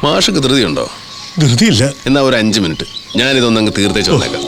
മാഷക്ക് ധൃതിയുണ്ടോ? ധൃതിയില്ല. എന്നാ ഒരു 5 മിനിറ്റ് ഞാനിതൊന്നങ്ങ് തീർത്തേച്ച് വന്നേക്കാം.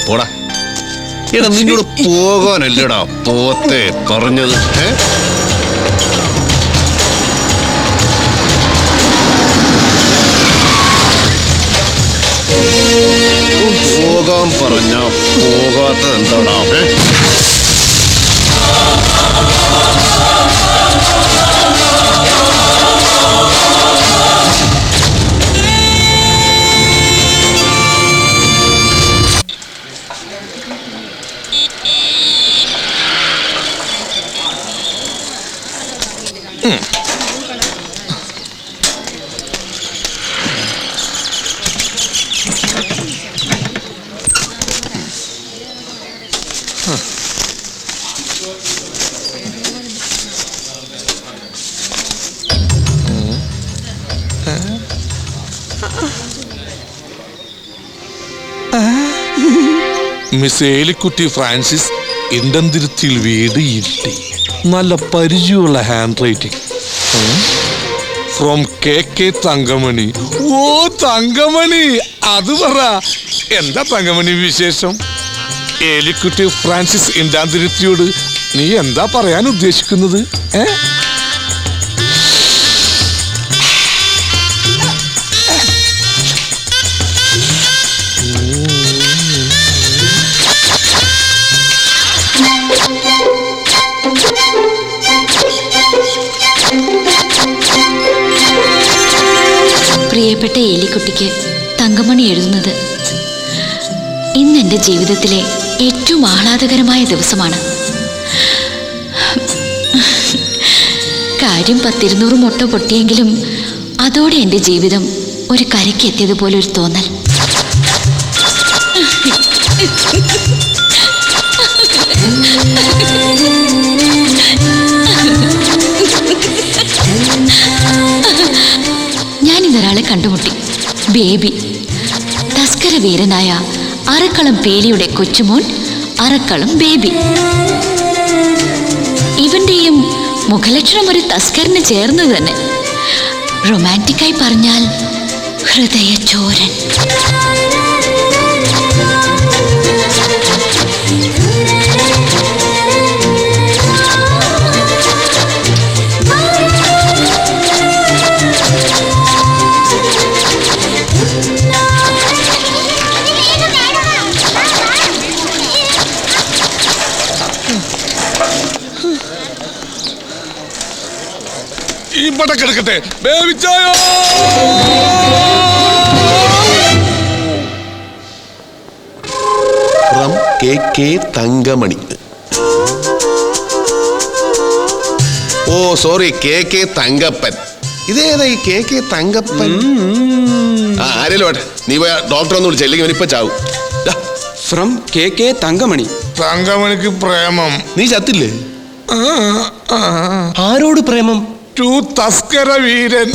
പോടാ. എടാ നിന്നോട് പോകാനല്ലടാ പോത്തെ പറഞ്ഞത്. പോകാൻ പറഞ്ഞ പോകാത്തത് എന്താടാ? മിസ് ഏലിക്കുട്ടി ഫ്രാൻസിസ് ഇണ്ടംതിരുത്തിയിൽ വീട് ഇരുട്ടി. നല്ല പരിചയമുള്ള handwriting. From K Thankamani. ഓ തങ്കമണി, അത് പറ. എന്താ തങ്കമണി വിശേഷം? ഏലിക്കുട്ടി ഫ്രാൻസിസ് ഇണ്ടാന്തിരുത്തിയോട് നീ എന്താ പറയാൻ ഉദ്ദേശിക്കുന്നത്? പ്രിയപ്പെട്ട ഏലിക്കുട്ടിക്ക് തങ്കമണി എഴുതുന്നത്. ഇന്ന് എൻ്റെ ജീവിതത്തിലെ ഏറ്റവും ആഹ്ലാദകരമായ ദിവസമാണ്. കാര്യം 10-200 മുട്ട പൊട്ടിയെങ്കിലും അതോടെ എൻ്റെ ജീവിതം ഒരു കരയ്ക്ക് എത്തിയതുപോലെ ഒരു തോന്നൽ. ഞാനിന്നൊരാളെ കണ്ടുമുട്ടി. ബേബി. തസ്കര വീരനായ അറക്കളം പേലിയുടെ കൊച്ചുമോൻ അറക്കളം ബേബി. ഇവന്റെയും മുഖലക്ഷണം ഒരു തസ്കറിന് ചേർന്ന് തന്നെ. റൊമാൻറ്റിക്കായി പറഞ്ഞാൽ ഹൃദയചോരൻ. ഇവിടെ കിടക്കട്ടെ. ബേബിച്ചായോ from KK Thankamani. Oh sorry, KK Thankappan. ഇതേതാ ഈ KK തങ്കപ്പൻ? ആരെങ്കിലും വേട്ടെ, നീ പോയ ഡോക്ടർ ഒന്ന് വിളിച്ചില്ലെങ്കിൽ ഇവനിപ്പോ ചാവും. From KK Thankamani. തങ്കമണിക്ക് പ്രേമം. നീ ചത്തില്ലേ? ആരോട് പ്രേമം? ടു തസ്കര വീരൻ.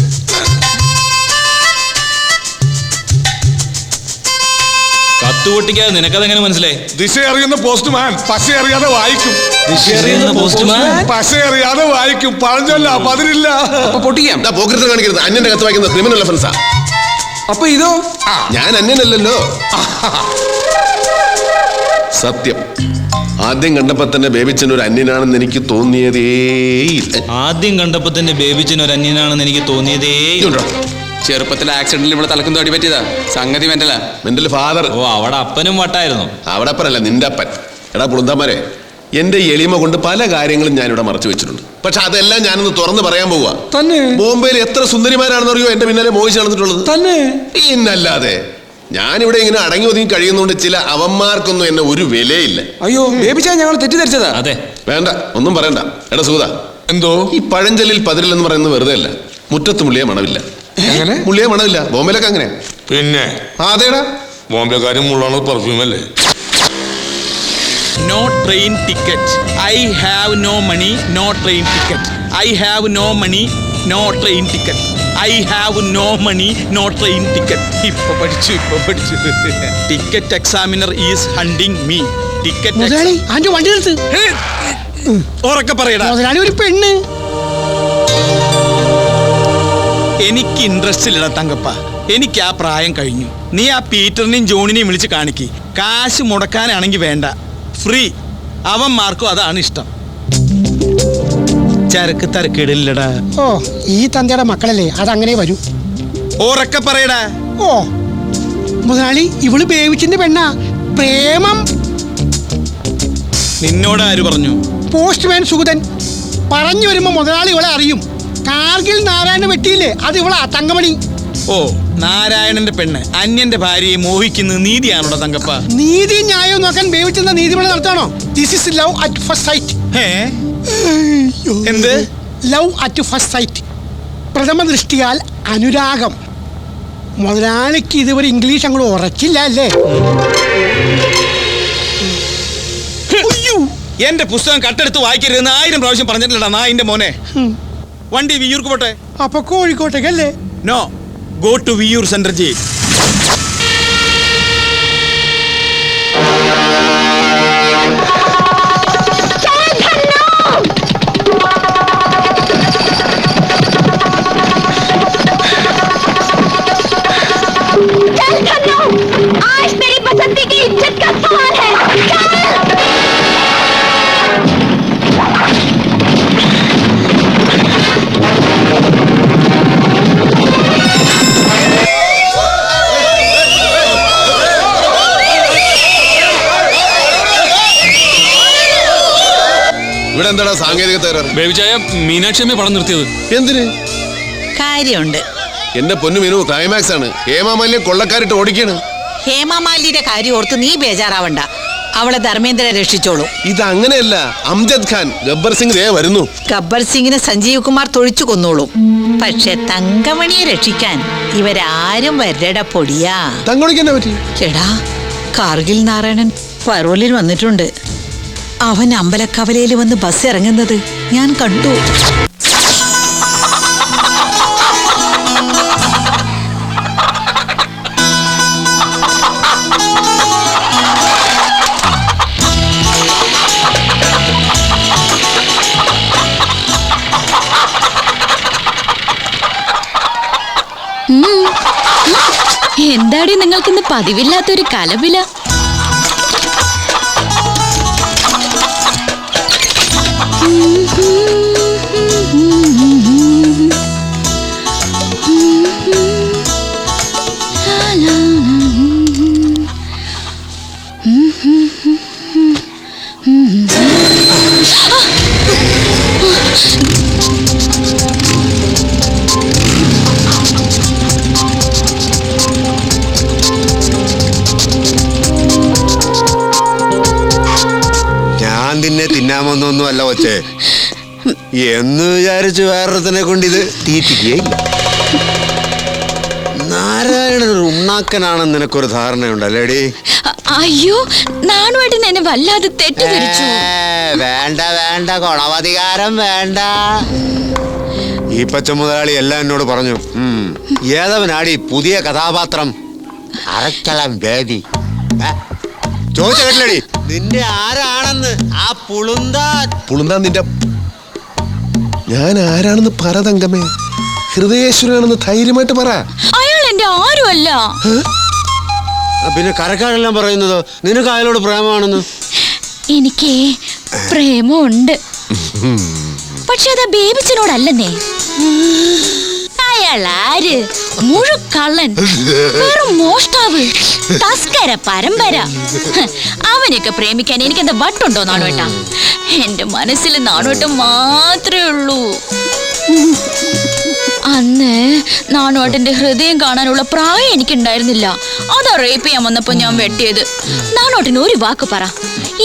കത്തുപൊട്ടിക്കാതെ നിനക്കതെങ്ങനെ മനസ്സിലായി? ദിശ അറിയുന്ന പോസ്റ്റ്മാൻ പശ അറിയാതെ വായിക്കും. പശ അറിയാതെ വായിക്കും. പറഞ്ഞല്ല പതിരില്ല. അപ്പൊ പൊട്ടിക്കാം. പോക്കറ്റ് കാണിക്കരുത്. അന്യന്റെ കത്ത് വായിക്കുന്ന ക്രിമിനൽ ഒഫൻസാ. അപ്പൊ ഇതോ? ഞാൻ അന്യനല്ലല്ലോ. സത്യം, ആദ്യം കണ്ടപ്പോ തന്നെ ബേബിച്ചൻ ഒരു അന്യനാണെന്ന് എനിക്ക് തോന്നിയതേയില്ല. ആദ്യം കണ്ടപ്പോ തന്നെ ബേബിച്ചൻ ഒരു അന്യനാണെന്ന് എനിക്ക് തോന്നിയതേ. ചെറുപ്പത്തിൽ ആക്സിഡന്റിൽ ഇവിടെ തലക്കും തോടി പറ്റിയതാ. സംഗതി മെന്റലാ. Mental father. ഓ, അവിടെ അപ്പനും വട്ടായിരുന്നു. അവിടെ അപ്പനല്ല, നിന്റെ അപ്പൻ. എടാ പുളുന്താമാരെ, എന്റെ എളിമ കൊണ്ട് പല കാര്യങ്ങളും ഞാനിവിടെ മറച്ചു വെച്ചിട്ടുണ്ട്. പക്ഷെ അതെല്ലാം ഞാനൊന്ന് തുറന്ന് പറയാൻ പോവാ. തന്നെ ബോംബെയിൽ എത്ര സുന്ദരിമാരാണെന്നറിയോ എന്റെ പിന്നാലെ മോഹിച്ച് നടന്നിട്ടുള്ളത്? തന്നെ ഇന്നല്ലാതെ ഞാനിവിടെ ഇങ്ങനെ അടങ്ങി ഒതുങ്ങി കഴിയുന്നതുകൊണ്ട് ചില അവന്മാർക്കൊന്നും എന്നെ ഒരു വിലയില്ല. അയ്യോ ബേബിച്ചാ, ഞങ്ങൾ തെറ്റിദ്ധരിച്ചതാ. അതെ, വേണ്ട, ഒന്നും പറയണ്ട. എടാ സൂത, എന്തോ ഈ പഴഞ്ചൊല്ലിൽ പതിരില്ലെന്ന് പറയുന്നത് വെറുതെ അല്ല. മുറ്റത്ത് മുള്ളിയെ മണമില്ല. എങ്ങനെ? മുള്ളിയെ മണമില്ല. ബോംബെയിലൊക്കെ അങ്ങനെ. പിന്നെ അതേടാ, ബോംബെക്കാരും മുള്ളാണ് പെർഫ്യൂം അല്ലേ? No train ticket. I have no money. No train ticket. I have no money. No train ticket. I have no money. No train ticket. ഇപ്പൊ പഠിച്ചു. Ticket examiner is hunting me. Ticket. മുതലാളി ആന്റെ വണ്ടി നിർത്ത്. ഉറക്കെ പറയടാ. മുതലാളി ഒരു പെണ്ണ്. എനിക്ക് ഇൻട്രസ്റ്റ് ഇല്ലടാ തങ്കപ്പ. എനിക്ക് ആ പ്രായം കഴിഞ്ഞു. നീ ആ പീറ്ററിനെയും ജോണിനെയും വിളിച്ച് കാണിക്ക്. കാശ് മുടക്കാനാണെങ്കിൽ വേണ്ട, ഫ്രീ. അവന്മാർക്കും അതാണ് ഇഷ്ടം. ചരക്ക് തരക്കേടില്ലടാ. ഓ, ഈ തന്തയുടെ മക്കളല്ലേ, അതങ്ങനെ വരൂ. ഓറൊക്കെ പറയടാ. ഓ മുതലാളി, ഇവള് ബേബിച്ചിന്റെ പെണ്ണാ. പ്രേമം. നിന്നോട് ആര് പറഞ്ഞു? പോസ്റ്റ്മാൻ സുഗതൻ പറഞ്ഞു വരുമ്പോ മുതലാളി ഇവളെ അറിയും. കാർഗിൽ നാരായണ വെട്ടിയില്ലേ, അത് ഇവളാ തങ്കമണി. ഓ, നാരായണന്റെ പെണ്ണ് അന്യന്റെ ഭാര്യയെ മോഹിക്കുന്നത് നീതിയാണോടാ തങ്കപ്പ? നീതി ന്യായം നോക്കാൻ ബേബിച്ചെന്ന നീതിപീഠം നടത്താണോ? This is love at first sight. എന്ത് ലവ് അറ്റ് ഫസ്റ്റ് സൈറ്റ്? പ്രഥമ ദൃഷ്ടിയാൽ അനുരാഗം. മുതലാളിക്ക് ഇതുവരെ ഇംഗ്ലീഷ് അങ്ങോട്ട് ഉറച്ചില്ല അല്ലേ? എന്റെ പുസ്തകം കട്ടെടുത്ത് വായിക്കരുതെന്ന് 1000 പ്രാവശ്യം പറഞ്ഞിട്ടില്ലടാ നായിന്റെ മോനെ. വണ്ടി വിയൂർക്ക് പോട്ടെ. അപ്പൊ കോഴിക്കോട്ടേക്കല്ലേ? No, go to Viyyur central jail. आज मेरी बसंती की इज्जत का सवाल है. ഇവിടെ എന്താടാ സാങ്കേതിക തകരാറ്? ബേബിച്ചായ മീനാക്ഷി പടം നിർത്തിയത് എന്തിന്? കാര്യമുണ്ട്. എന്റെ പൊന്നു മീനു, ക്ലൈമാക്സ് ആണ്. ഹേമാമാലിനെ കൊള്ളക്കാരിട്ട് ഓടിക്കാണ്. ഹേമമാലിന്റെ കാര്യം ഓർത്ത് നീ ബേജാറാവണ്ട. അവളെ ധർമ്മേന്ദ്രൻ രക്ഷിച്ചോളൂ. ഇത് അങ്ങനെയല്ല. അംജദ് ഖാൻ, ഗബ്ബർ സിംഗ് ദേ വരുന്നു. ഗബ്ബർ സിംഗിനെ സഞ്ജീവ് കുമാർ തൊഴിച്ചു കൊന്നോളും. പക്ഷെ തങ്കമണിയെ രക്ഷിക്കാൻ ഇവരാരും വരട പൊടിയാ. തങ്കമണിക്ക് എന്നാ പറ്റി? എടാ, കാർഗിൽ നാരായണൻ പരോലിൽ വന്നിട്ടുണ്ട്. അവൻ അമ്പലക്കവലയിൽ വന്ന് ബസ് ഇറങ്ങുന്നത് ഞാൻ കണ്ടു. എന്താടി നിങ്ങൾക്കിന്ന് പതിവില്ലാത്തൊരു കലപില? ഞാൻ നിന്നെ തിന്നാമെന്നൊന്നും അല്ല കൊച്ചേ, എന്ന് വിചാരിച്ച് വേറൊരുത്തനെ കൊണ്ട് ഇത് തീറ്റിക്കുകയില്ല. നാരായണൻ ഒരു ഉണ്ണാക്കനാണെന്ന് നിനക്കൊരു ധാരണയുണ്ടല്ലേടി? അയ്യോ, നാണുവായിട്ട് എന്നെ വല്ലാതെ തെറ്റിദ്ധരിച്ചു. വേണ്ട വേണ്ട, ഗുണവധികാരം വേണ്ട. ഈ പച്ച മുതലാളി എല്ലാം എന്നോട് പറഞ്ഞു. ഏതവനാടി പുതിയ കഥാപാത്രം? അറക്കളം ബേബി. ചോദിച്ച കേട്ടില്ലടി നിന്റെ ആരാണെന്ന്? ആ പുളുന്താൻ നിന്റെ ഞാൻ ആരാണെന്ന് പറ തങ്കമേ. ഹൃദയേശ്വരനാണെന്ന് ധൈര്യമായിട്ട് പറ. അയാൾ എന്റെ ആരുമല്ല. പിന്നെ കരക്കാരെല്ലാം പറയുന്നത് നിനക്ക് അയാളോട് പ്രേമമാണെന്ന്. എനിക്ക് പ്രേമമുണ്ട്, പക്ഷെ അതാ ബേബിച്ചനോടല്ലെന്നേ. അയാൾ ആര്? മുഴുക്കള്ളൻ, വെറും മോഷ്ടാവ്, തസ്കര പരമ്പര. അവനൊക്കെ പ്രേമിക്കാൻ എനിക്കെന്താ വട്ടുണ്ടോ നാണുവേട്ടാ? എന്റെ മനസ്സിൽ നാണുവേട്ടം മാത്രമേ ഉള്ളൂ. അന്ന് നാണുവേട്ടന്റെ ഹൃദയം കാണാനുള്ള പ്രായം എനിക്കുണ്ടായിരുന്നില്ല. അതാ റേപ്പ് ചെയ്യാൻ വന്നപ്പോ ഞാൻ വെട്ടിയത്. നാണുവേട്ടന് ഒരു വാക്ക് പറ,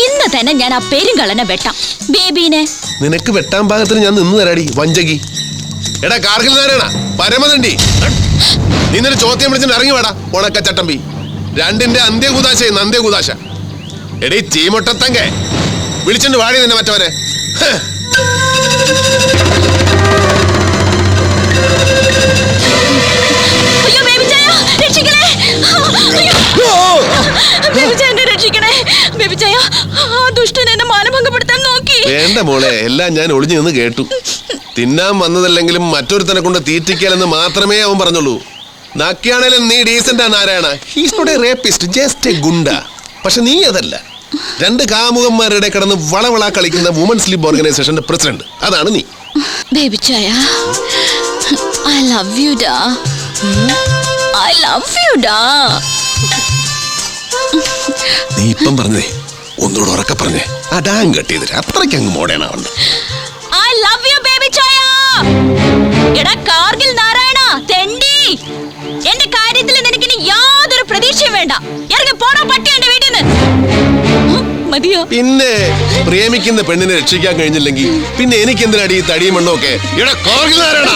ഇന്ന് തന്നെ ഞാൻ ആ പെരുങ്കള്ളനെ വെട്ടാം. ബേബീനെ നിനക്ക് വെട്ടാൻ പാകത്തിന് ഞാൻ നിന്ന് തരാടി വഞ്ചകി. എടാ കാർഗിൽ നാരായണ പരമതണ്ടി, നിന്നൊരു ചോദ്യം വിളിച്ചിട്ട് ഇറങ്ങി വേടാ ഉണക്ക ചട്ടമ്പി. രണ്ടിന്റെ അന്ത്യകുദാശ. എടീ ചീമൊട്ടത്തങ്കെ വിളിച്ചിട്ട് വാടി നിന്നെ മറ്റവരെ. വേണ്ട മോളെ, എല്ലാം ഞാൻ ഒളിഞ്ഞു നിന്ന് കേട്ടു. തിന്നാൻ വന്നതല്ലെങ്കിലും മറ്റൊരുത്തനെ കൊണ്ട് തീറ്റിക്കലെന്ന് മാത്രമേ അവൻ പറഞ്ഞുള്ളൂ. നക്കിയാണേലും നീ decent Narayana. He's not a rapist, just a goonda. പക്ഷെ നീ അതല്ല. രണ്ട് കാമുകന്മാരുടെ കിടന്ന് വളവള കളിക്കുന്ന വുമൻസ് ലീഗ് ഓർഗനൈസേഷന്റെ പ്രസിഡന്റ്. അതാണ് നീ. ബേബി ചായ, I love you da. I love you da. നീ ഇപ്പം പറഞ്ഞേ, ഒന്നുകൂടെ ഉറക്കെ പറഞ്ഞേ. അടാൻ കെട്ടിയതിന് അത്രയ്ക്ക് അങ്ങ് മോഡേണാവണ്ട. I love you baby ചായ. എടാ കാർഗിൽ നാരായണ തെണ്ടി, എന്റെ കാര്യത്തിൽ നിനക്കിനി യാതൊരു പ്രതീക്ഷയും വേണ്ട. ഇറങ്ങി പോടാ പട്ടി എന്റെ വീട്ടിൽ നിന്ന്. മതിയോ? പിന്നെ പ്രേമിക്കുന്ന പെണ്ണിനെ രക്ഷിക്കാൻ കഴിഞ്ഞില്ലെങ്കിൽ പിന്നെ എനിക്ക് എന്തിനാടി ഈ തടിയും മണ്ണൊക്കെ? എടാ കാർഗിൽ നാരായണ.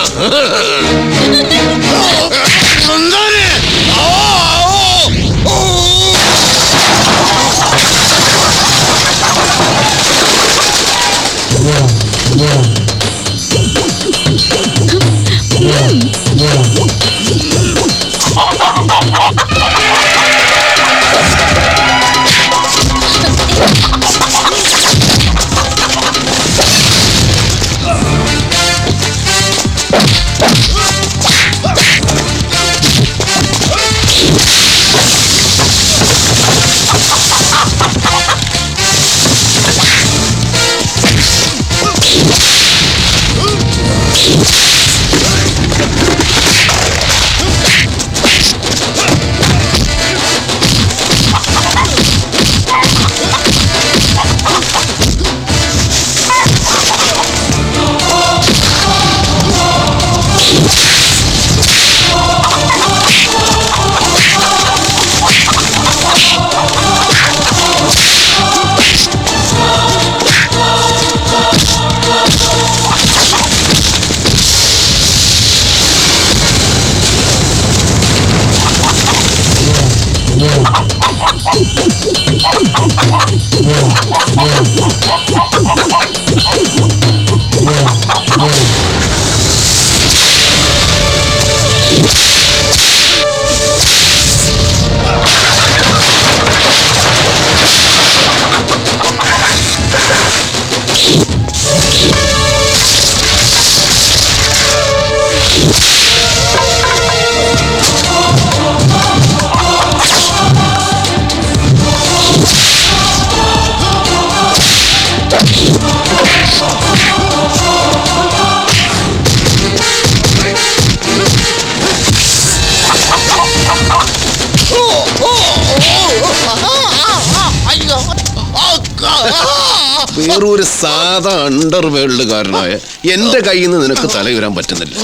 വേറൊരു സാധാ അണ്ടർവേൾഡുകാരനായ എന്റെ കയ്യിൽ നിന്ന് നിനക്ക് തലയുരാൻ പറ്റുന്നില്ല.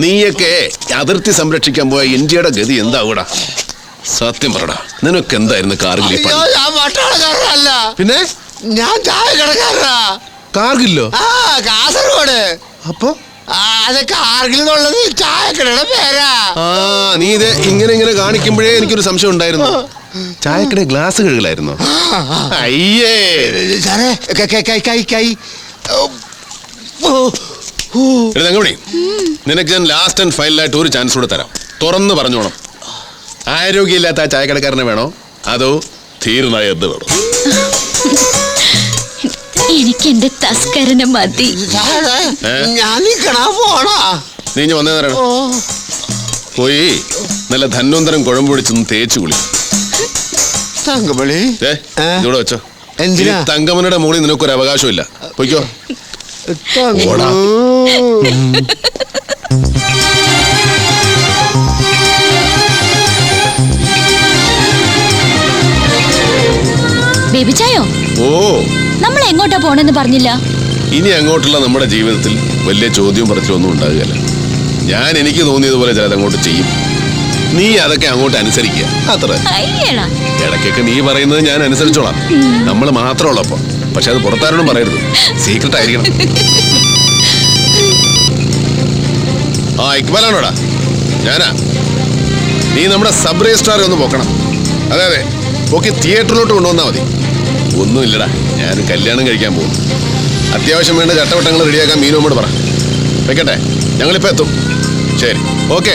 നീയൊക്കെ അതിർത്തി സംരക്ഷിക്കാൻ പോയ ഇന്ത്യയുടെ ഗതി എന്താവൂടാ? സത്യം പറടാ, നിനക്ക് എന്തായിരുന്നു കാർഗിൽ? ഞാൻ പട്ടാളക്കാരനല്ല, പിന്നെ ഞാൻ ചായക്കടക്കാരനാ. കാർഗില്ലോ? ആ, കാസർഗോഡ്. അപ്പൊ അത് കാർഗിൽ എന്നുള്ളത് ചായക്കടയുടെ പേരാ. ആ, നീ ഇത് ഇങ്ങനെ കാണിക്കുമ്പോഴേ എനിക്കൊരു സംശയം ഉണ്ടായിരുന്നു. ചായക്കട ഗ്ലാസ് കഴുകലായിരുന്നോ? അയ്യേ സാറേ, കൈ തങ്കമണി, നിനക്ക് ഞാൻ ലാസ്റ്റ് ആൻഡ് ഫൈനലായിട്ട് ഒരു ചാൻസ് കൂടെ തരാം. തുറന്ന് പറഞ്ഞോണം. ആരോഗ്യമില്ലാത്ത ആ ചായക്കടക്കാരനെ വേണോ അതോ ധീരനായ എന്ത് വേണോ? എനിക്ക് എന്റെ തസ്കരന് മതി. ഞാൻ നിക്കണാ പോണാ. നീ ഇഞ്ഞ് വന്നേ തരണം. പോയി നല്ല ധന്വന്തരം കുഴമ്പ് പിടിച്ചൊന്ന് തേച്ചു കുളി. തങ്കമണി, ഇവിടെ വെച്ചോ. എന്തിനാ? തങ്കമണിയുടെ മുകളിൽ നിനക്കൊരു അവകാശമില്ല. പൊയ്ക്കോ. ബേബി ചായോ, ഓ, നമ്മൾ എങ്ങോട്ടാ പോണെന്ന് പറഞ്ഞില്ല. ഇനി അങ്ങോട്ടുള്ള നമ്മുടെ ജീവിതത്തിൽ വലിയ ചോദ്യവും പറച്ചിലും ഒന്നും ഉണ്ടാകുകയല്ല. ഞാൻ എനിക്ക് തോന്നിയതുപോലെ ചിലത് അങ്ങോട്ട് ചെയ്യും. നീ അതൊക്കെ അങ്ങോട്ട് അനുസരിക്കുക, അത്ര. അയ്യടാ, ഇടയ്ക്കൊക്കെ നീ പറയുന്നത് ഞാൻ അനുസരിച്ചോളാം. നമ്മൾ മാത്രമുള്ളപ്പോ. പക്ഷെ അത് പുറത്താരോടും പറയരുത്, സീക്രട്ട് ആയിരിക്കണം. ആ, ഇക്ബാലാണോടാ? ഞാനാ. നീ നമ്മുടെ സബ് രജിസ്ട്രാറെ ഒന്ന് പോക്കണം. അതെ അതെ, ഓക്കെ, തിയേറ്ററിലോട്ട് കൊണ്ടുവന്നാൽ മതി. ഒന്നുമില്ലടാ, ഞാൻ കല്യാണം കഴിക്കാൻ പോകും. അത്യാവശ്യം വേണ്ട ചട്ടവട്ടങ്ങൾ റെഡിയാക്കാൻ മീനോട് പറ. വെക്കട്ടെ, ഞങ്ങളിപ്പോ എത്തും. ശരി, ഓക്കെ.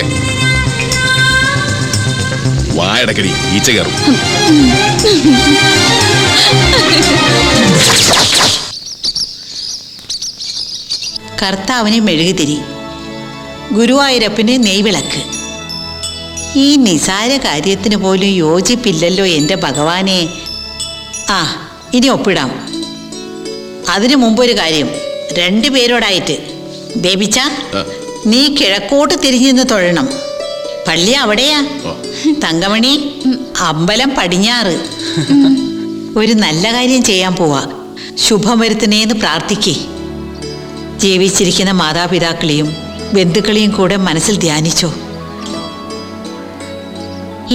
വായടക്കടി, ഈച്ച കയറും. കർത്താവിനെ മെഴുകുതിരി, ഗുരുവായൂരപ്പന് നെയ്വിളക്ക്. ഈ നിസാര കാര്യത്തിന് പോലും യോജിപ്പില്ലല്ലോ എൻ്റെ ഭഗവാനെ. ആ, ഇനി ഒപ്പിടാം. അതിനു മുമ്പൊരു കാര്യം, 2 പേരോടായിട്ട്. ബേബിച്ച, നീ കിഴക്കോട്ട് തിരിഞ്ഞു നിന്ന് തൊഴണം. പള്ളി അവിടെയാ. തങ്കമണി, അമ്പലം പടിഞ്ഞാറ്. ഒരു നല്ല കാര്യം ചെയ്യാൻ പോവാ. ശുഭം വരുത്തണേന്ന് പ്രാർത്ഥിക്കേ. ജീവിച്ചിരിക്കുന്ന മാതാപിതാക്കളെയും ബന്ധുക്കളെയും കൂടെ മനസ്സിൽ ധ്യാനിച്ചോ.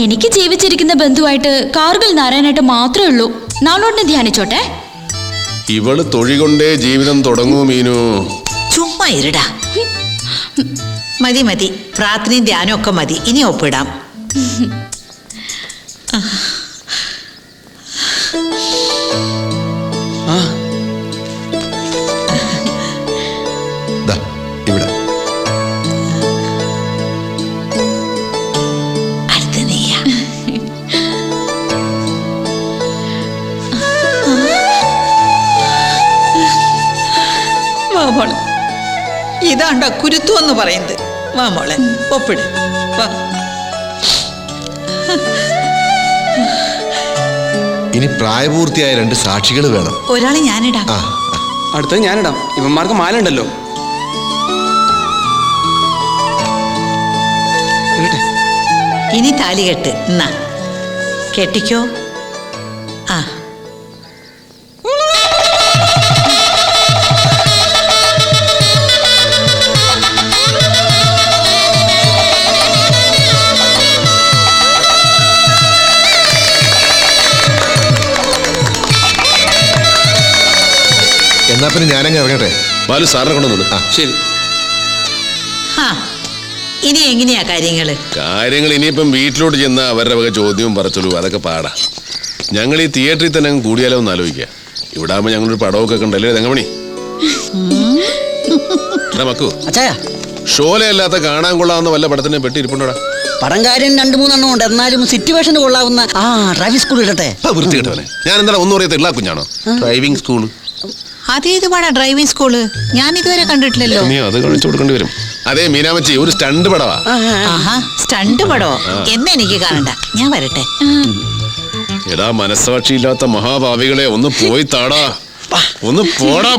എനിക്ക് ജീവിച്ചിരിക്കുന്ന ബന്ധുവായിട്ട് കാർഗിൽ നാരായണായിട്ട് മാത്രമേ ഉള്ളൂ. നാളോട്ടിനെ ധ്യാനിച്ചോട്ടെ. ഇവള് തൊഴി കൊണ്ടേ ജീവിതം തുടങ്ങൂ മീനു. ചുമ്മാ ഇരുടാ. മതി മതി, പ്രാർത്ഥനയും ധ്യാനവും ഒക്കെ മതി. ഇനി ഒപ്പിടാം. ഇവിടെ അടുത്ത നീയാ. വാ മോളെ, ഇതാണ്ടോ കുരുത്തു എന്ന് പറയുന്നത്. വാ മോളെ, ഒപ്പിട്. വാ. ഇനി പ്രായപൂർത്തിയായ 2 സാക്ഷികൾ വേണം. ഒരാളെ ഞാനിടാം. അടുത്തത് ഞാനിടാം. ഇവന്മാർക്ക് മാല ഉണ്ടല്ലോ. ഇനി താലികെട്ട്. എന്നാ കെട്ടിക്കോ. ആ, എന്നാ പിന്നെ ഞാനങ്ങ് ഇറങ്ങട്ടെ. ബാലു സാറിനെ കൊണ്ടുവന്നു. ശരി. ആ, ഇനി എങ്ങനെയാ കാര്യങ്ങള്? കാര്യങ്ങൾ ഇനിയിപ്പം വീട്ടിലോട്ട് ചെന്ന അവരുടെ വക ചോദ്യവും പറച്ചോളൂ, അതൊക്കെ പാടാ. ഞങ്ങൾ ഈ തിയേറ്ററിൽ തന്നെ അങ്ങ് കൂടിയാലോ എന്ന് ആലോചിക്കുക. ഇവിടെ ആകുമ്പോൾ ഞങ്ങളൊരു പടമൊക്കെ കണ്ടല്ലേ തങ്കമണി? മക്കു, ഷോലയല്ലാത്ത കാണാൻ കൊള്ളാവുന്ന വല്ല പടത്തിനെ പെട്ടി ഇരിപ്പുണ്ടോടാ? പടം കാര്യം 2-3 ഉണ്ട്. എന്നാലും സിറ്റുവേഷന് കൊള്ളാവുന്ന ഡ്രൈവിംഗ് സ്കൂൾ ഇടട്ടെ. വൃത്തികെട്ടവനെ, ഞാൻ എന്താ ഒന്നും അറിയത്തില്ല കുഞ്ഞാണോ? ഡ്രൈവിംഗ് സ്കൂൾ അതേത് പാടാ ഡ്രൈവിംഗ് സ്കൂള്? ഞാൻ ഇതുവരെ കണ്ടിട്ടില്ലല്ലോ. നീ അത് കാണിച്ചു കൊടുക്കേണ്ടി വരും. അതേ മീനാമച്ചി, ഒരു സ്റ്റണ്ട് പടവാ. ആഹാ, സ്റ്റണ്ട് പടോ? എന്നെനിക്ക് കാണണ്ട, ഞാൻ വരട്ടെ. എടാ മനസ്സാക്ഷിയില്ലാത്ത മഹാഭാവികളെ, ഒന്ന് പോയി താടാ, ഒന്ന് പോടാ.